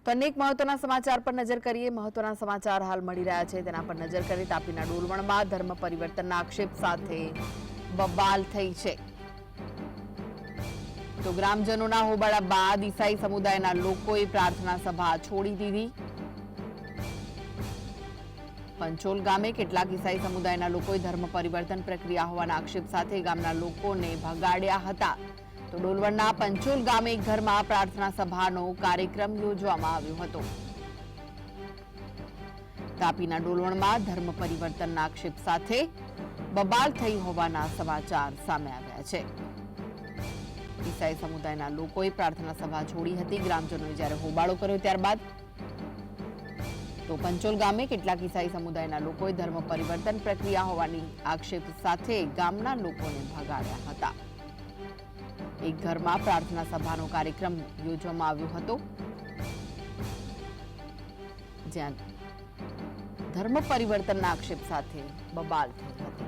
તો અનેક મહત્વના સમાચાર પર નજર કરીએ। મહત્વના સમાચાર હાલ મળી રહ્યા છે તેના પર નજર કરીએ। તાપીના ડોલવણમાં ધર્મ પરિવર્તનના આક્ષેપ સાથે બબાલ થઈ છે। તો ગ્રામજનોના હોબાળા બાદ ઈસાઈ સમુદાયના લોકોએ પ્રાર્થના સભા છોડી દીધી। પંચોલ ગામે કેટલાક ઈસાઈ સમુદાયના લોકોએ ધર્મ પરિવર્તન પ્રક્રિયા હોવાના આક્ષેપ સાથે ગામના લોકોને ભગાડ્યા હતા। તો ડોલવણના પંચોલ ગામે એક ઘરમાં પ્રાર્થના સભાનો કાર્યક્રમ યોજવામાં આવ્યો હતો। તાપીના ડોલવણમાં ધર્મ પરિવર્તનના આક્ષેપ સાથે બબાલ થઈ હોવાના સમાચાર સામે આવ્યા છે। ઈસાઈ સમુદાયના લોકોએ પ્રાર્થના સભા છોડી હતી। ગ્રામજનોએ જ્યારે હોબાળો કર્યો ત્યારબાદ તો પંચોલ ગામે કેટલાક ઈસાઈ સમુદાયના લોકોએ ધર્મ પરિવર્તન પ્રક્રિયા હોવાની આક્ષેપ સાથે ગામના લોકોને ભગાડ્યા હતા। એક ઘરમાં પ્રાર્થના સભાનો કાર્યક્રમ યોજવામાં આવ્યો હતો જ્યાં ધર્મ પરિવર્તનના આક્ષેપ સાથે બબાલ થઈ હતી।